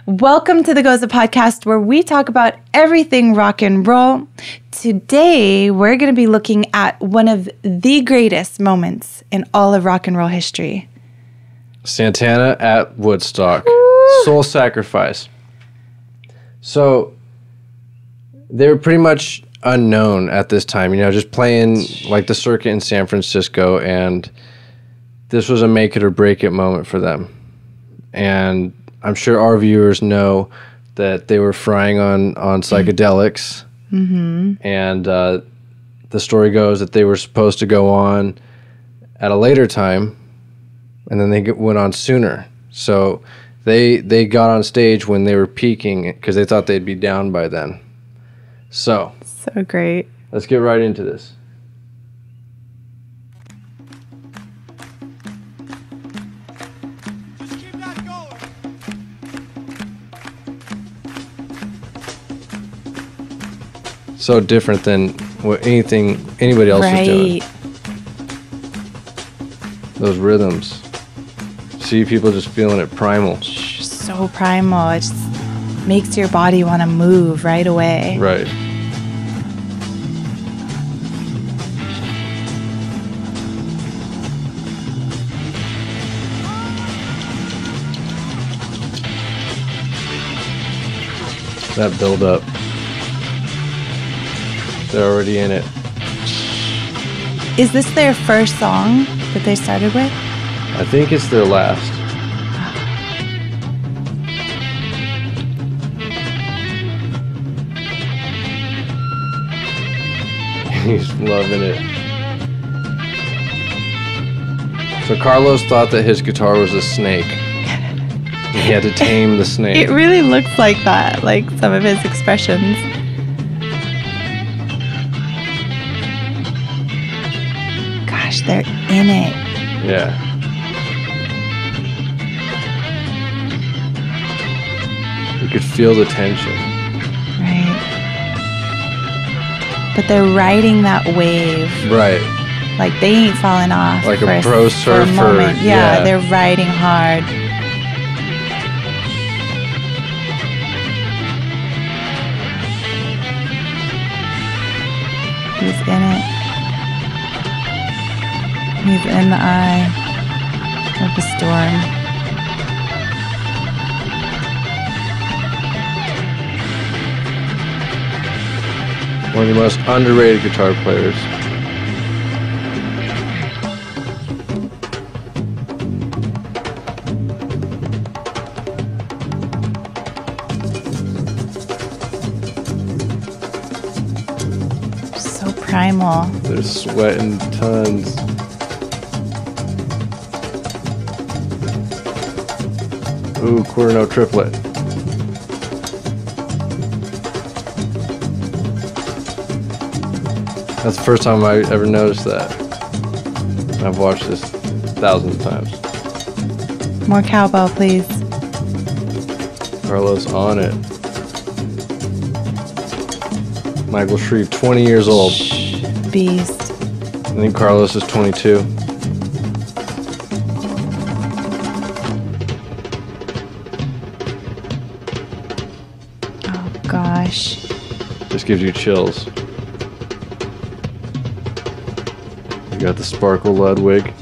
Welcome to the GOZA podcast, where we talk about everything rock and roll. Today, we're going to be looking at one of the greatest moments in all of rock and roll history. Santana at Woodstock. Woo! Soul Sacrifice. So, they were pretty much unknown at this time, just playing like the circuit in San Francisco, and this was a make it or break it moment for them. And I'm sure our viewers know that they were frying on psychedelics. Mm-hmm. And the story goes that they were supposed to go on at a later time, and then they went on sooner. So they got on stage when they were peaking because they thought they'd be down by then. So great. Let's get right into this. So different than what anybody else was doing. Those rhythms. See people just feeling it primal. So primal. It just makes your body want to move right away. Right. That build up. They're already in it. Is this their first song that they started with? I think it's their last. He's loving it. So Carlos thought that his guitar was a snake. He had to tame the snake. It really looks like that, like some of his expressions. Gosh, they're in it. Yeah. You could feel the tension. Right. But they're riding that wave. Right. Like they ain't falling off. Like a pro surfer. For a moment. Yeah, they're riding hard. He's in it. He's in the eye of the storm. One of the most underrated guitar players. So primal. They're sweating tons. Ooh, quarter note triplet. That's the first time I ever noticed that. I've watched this thousands of times. More cowbell, please. Carlos on it. Michael Shreve, 20 years old. Beast. I think Carlos is 22. Oh, gosh. Just gives you chills. You got the sparkle Ludwig.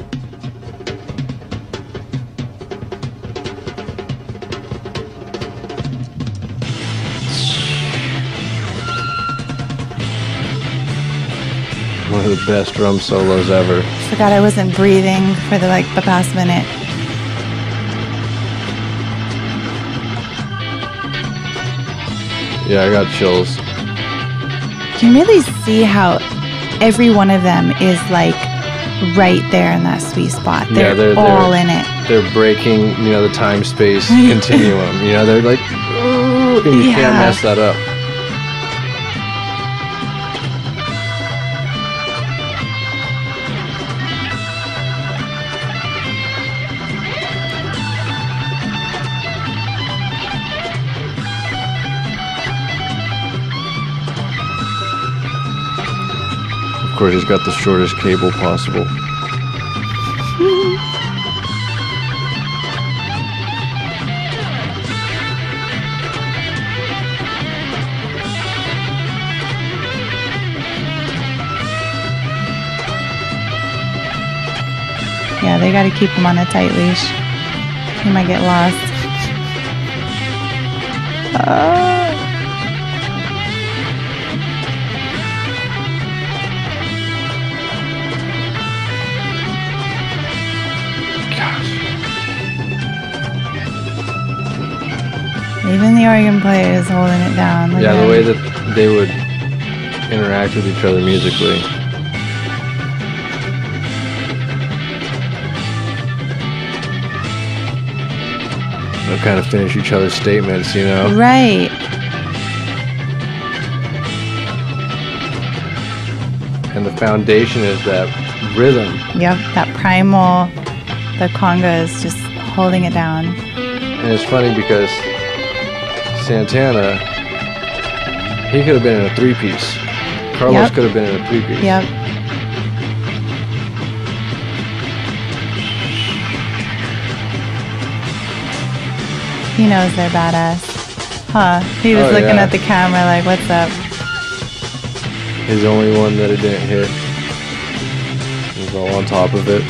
One of the best drum solos ever. Forgot I wasn't breathing for the past minute. Yeah, I got chills. You can really see how every one of them is like right there in that sweet spot. They're all in it. They're breaking, the time-space continuum. They're like, ooh, and you can't mess that up. Of course, he's got the shortest cable possible. they got to keep him on a tight leash. He might get lost. Even the organ player is holding it down. Look Yeah, the way that they would interact with each other musically. They'll kind of finish each other's statements, you know? Right. And the foundation is that rhythm. Yep, that primal, the conga is just holding it down. And it's funny because Santana, he could have been in a three-piece. Carlos could have been in a three-piece. Yep. He knows they're badass. Huh. He was looking at the camera like, what's up? He's the only one that it didn't hit. He's all on top of it.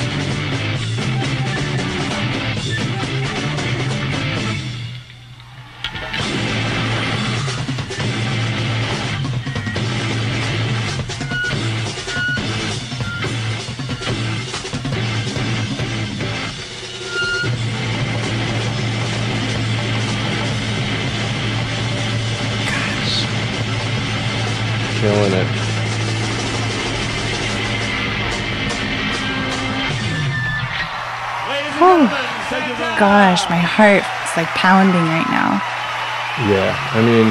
Killing it. Oh, gosh, my heart is like pounding right now. Yeah, I mean,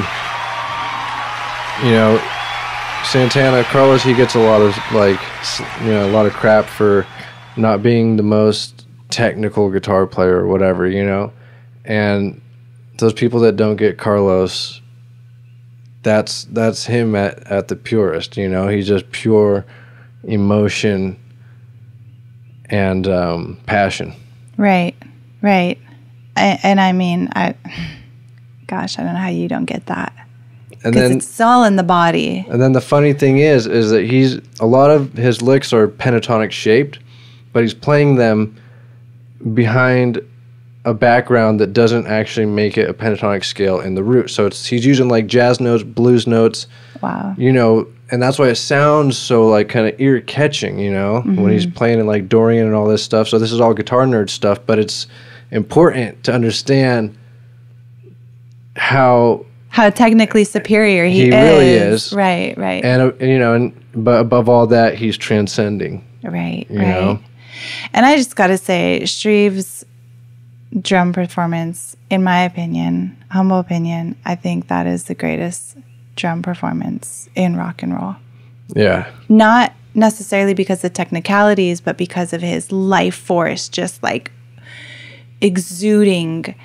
you know, Santana, Carlos, he gets a lot of a lot of crap for not being the most technical guitar player or whatever, you know, and those people that don't get Carlos, that's him at the purest, you know. He's just pure emotion and passion. Right. And I mean, gosh, I don't know how you don't get that. Because it's all in the body. And then the funny thing is that a lot of his licks are pentatonic shaped, but he's playing them behind a background that doesn't actually make it a pentatonic scale in the root. So he's using like jazz notes, blues notes. Wow. You know, and that's why it sounds so like kind of ear catching, you know, when he's playing in like Dorian and all this stuff. So this is all guitar nerd stuff, but it's important to understand how technically superior he is. He really is. Right. And you know, but above all that, he's transcending. Right. You know? And I just got to say, Shreve's drum performance, in my opinion, humble opinion, I think that is the greatest drum performance in rock and roll. Yeah. Not necessarily because of technicalities, but because of his life force just like exuding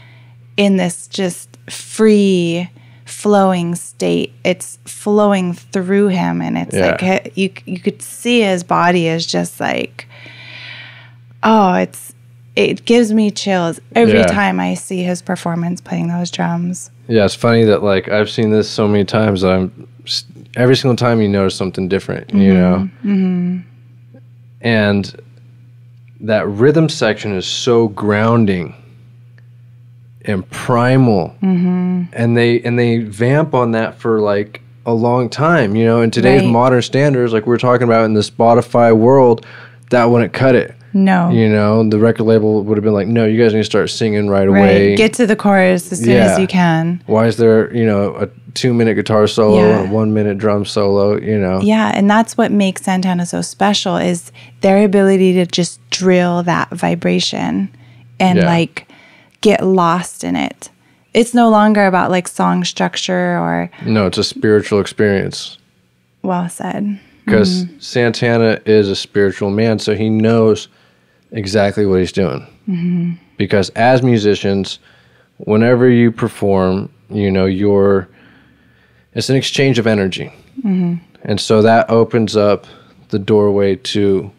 in this just free flowing state. It's flowing through him, and it's like you could see his body is just like, it gives me chills every time I see his performance playing those drums. Yeah, it's funny that like I've seen this so many times that every single time you notice something different, you know? Mm-hmm. And that rhythm section is so grounding and primal. Mm-hmm. And they vamp on that for like a long time, you know? In today's modern standards, like we're talking about in the Spotify world, that wouldn't cut it. No. You know, the record label would have been like, no, you guys need to start singing right away. Get to the chorus as soon as you can. Why is there, you know, a 2-minute guitar solo and a 1-minute drum solo, you know? Yeah, and that's what makes Santana so special is their ability to just drill that vibration and like get lost in it. It's no longer about like song structure or... No, it's a spiritual experience. Well said. Because Santana is a spiritual man, so he knows exactly what he's doing. Mm-hmm. Because as musicians, whenever you perform, you know, it's an exchange of energy. Mm-hmm. And so that opens up the doorway to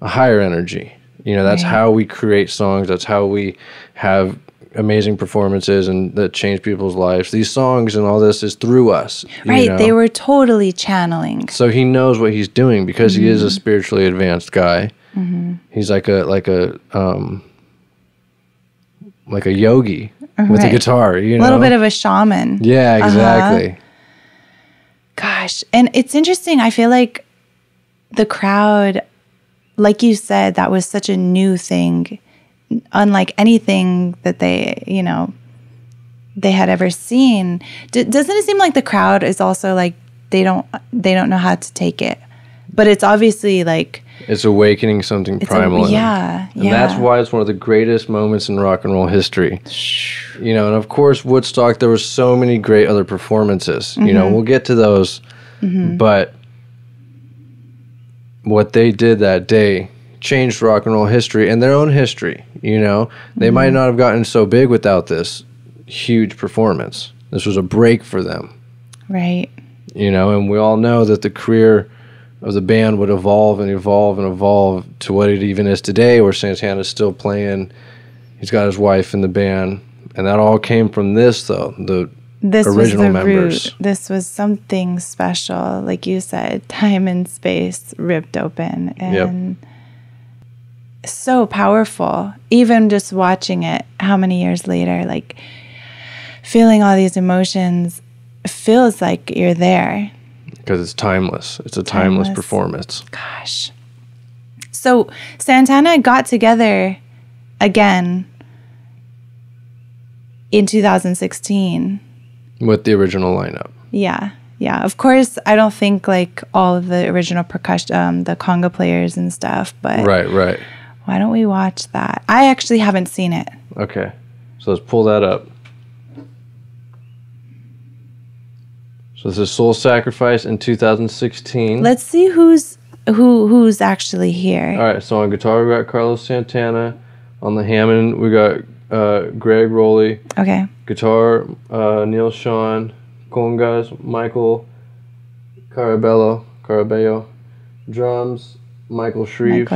a higher energy. You know, that's how we create songs. That's how we have amazing performances and that change people's lives. These songs and all this is through us. Right. You know? They were totally channeling. So he knows what he's doing because he is a spiritually advanced guy. He's like a yogi with a guitar, you know? A little bit of a shaman. Yeah, exactly. Gosh. And it's interesting. I feel like the crowd, like you said, that was such a new thing, unlike anything that they, you know, they had ever seen. Doesn't it seem like the crowd is also like they don't know how to take it, but it's obviously like it's awakening something primal. And that's why it's one of the greatest moments in rock and roll history. You know, and of course Woodstock, there were so many great other performances. You know, we'll get to those, but what they did that day changed rock and roll history and their own history. You know, they might not have gotten so big without this huge performance. This was a break for them. Right. You know, and we all know that the career of the band would evolve and evolve and evolve to what it even is today, where Santana's still playing. He's got his wife in the band. And that all came from this, though, this original was the members. Root. This was something special. Like you said, time and space ripped open. And so powerful. Even just watching it, how many years later, like feeling all these emotions feels like you're there. Because it's timeless. It's a timeless performance. Gosh. So Santana got together again in 2016. With the original lineup. Yeah. Yeah. Of course, I don't think like all of the original percussion, the conga players and stuff, but... Right. Why don't we watch that? I actually haven't seen it. Okay. So let's pull that up. So this is Soul Sacrifice in 2016. Let's see who's actually here. All right, so on guitar we got Carlos Santana. On the Hammond we got Greg Rowley. Okay. Guitar Neil Sean. Congas Michael Carabello. Drums Michael Shreve.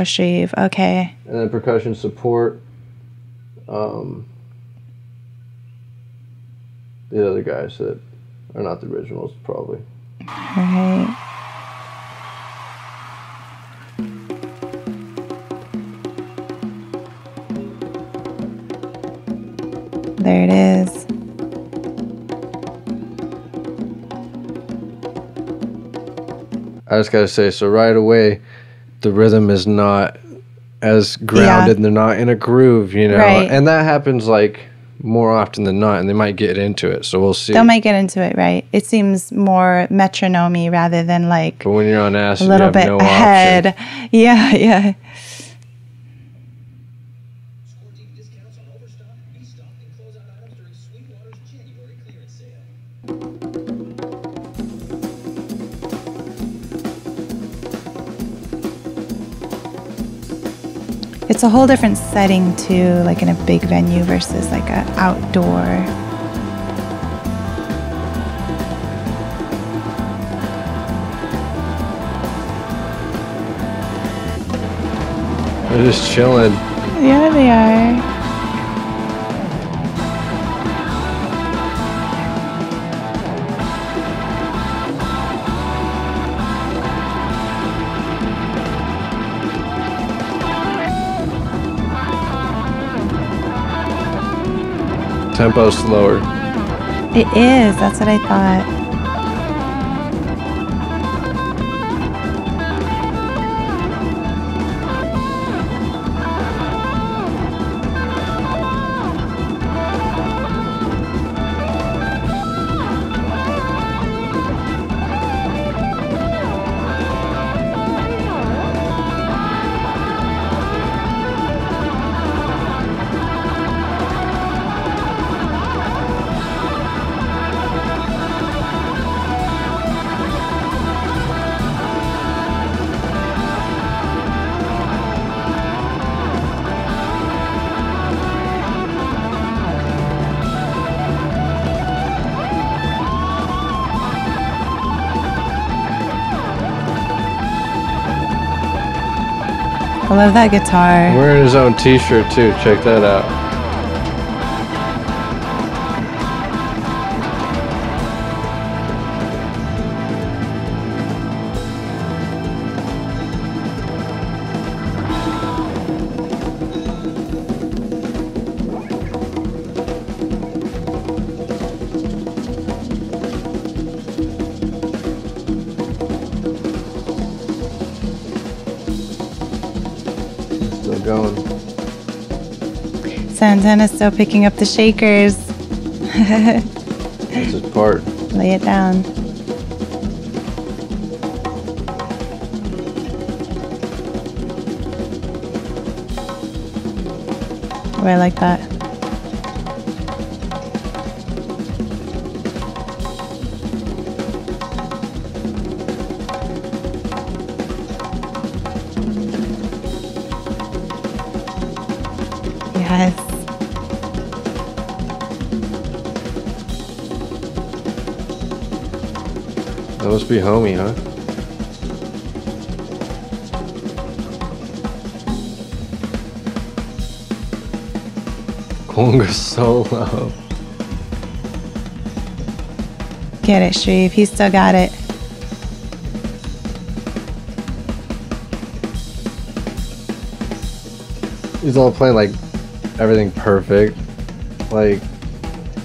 Okay. And then percussion support. The other guys that are not the originals, probably. All right. There it is. I just gotta say, so right away, the rhythm is not as grounded, and they're not in a groove, you know? Right. And that happens, like, more often than not, and they might get into it, so we'll see. They might get into it, right? It seems more metronome rather than, like... But when you're on acid, a little bit no ahead. Option. Yeah. It's a whole different setting too, like in a big venue versus like an outdoor. They're just chilling. Yeah, they are. Tempo slower. It is. That's what I thought. I love that guitar. Wearing his own t-shirt too. Check that out. Santana's still picking up the shakers. That's his part. Lay it down. Oh, I like that. Yes. That must be homie, huh? Conga solo. Get it, Shreve. He's still got it. He's all playing like everything perfect. Like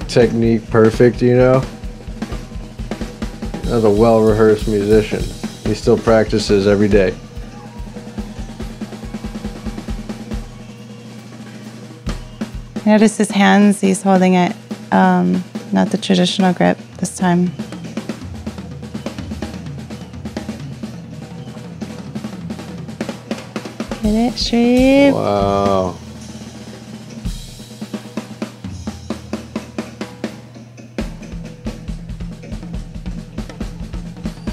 technique perfect, you know? That's a well-rehearsed musician. He still practices every day. Notice his hands. He's holding it, not the traditional grip this time. Get it, Shreve? Wow.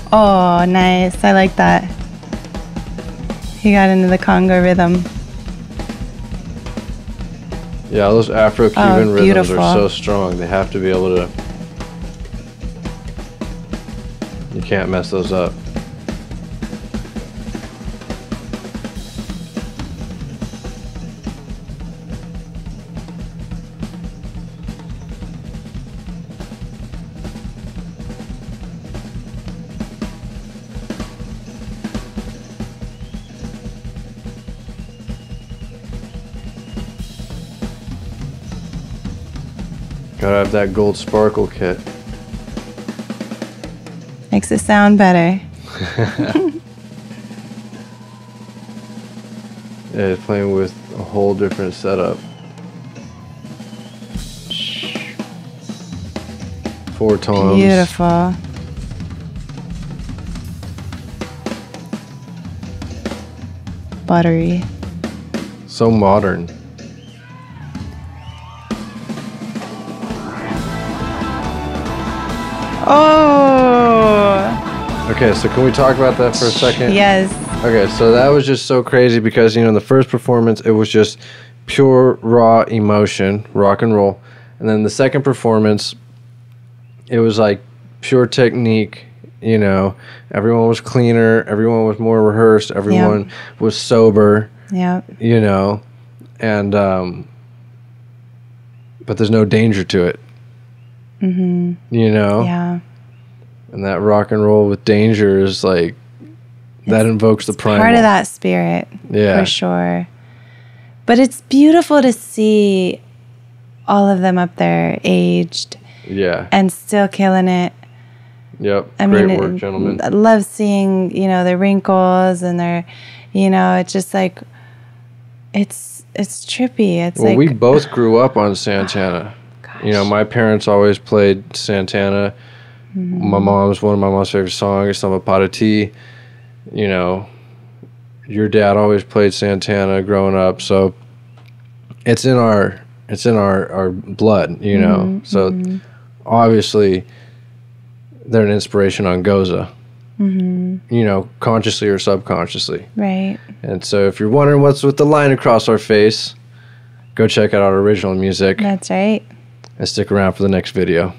Oh, nice. I like that. He got into the conga rhythm. Yeah, those Afro-Cuban rhythms beautiful. are so strong. They have to be able to... You can't mess those up. Gotta have that gold sparkle kit. Makes it sound better. Yeah, he's playing with a whole different setup. 4 toms. Beautiful. Buttery. So modern. Oh! Okay, so can we talk about that for a second? Yes. Okay, so that was just so crazy because, you know, in the first performance, it was just pure, raw emotion, rock and roll. And then the second performance, it was like pure technique, you know. Everyone was cleaner, everyone was more rehearsed, everyone was sober, you know. And, but there's no danger to it. Mm-hmm. You know? Yeah. And that rock and roll with danger is like, that invokes the primal. Part of that spirit, yeah, for sure. But it's beautiful to see all of them up there, aged, yeah, and still killing it. Yep, Great work, gentlemen. I love seeing, you know, their wrinkles and their, you know, it's just like, it's trippy. It's well, like, we both grew up on Santana. Gosh. You know, my parents always played Santana. Mm-hmm. One of my mom's favorite songs, Samba Para Ti. You know, your dad always played Santana growing up, so it's in our blood, you know. Mm-hmm. So obviously they're an inspiration on GOZA. Mm-hmm. You know, consciously or subconsciously. Right. And so if you're wondering what's with the line across our face, go check out our original music. That's right. And stick around for the next video.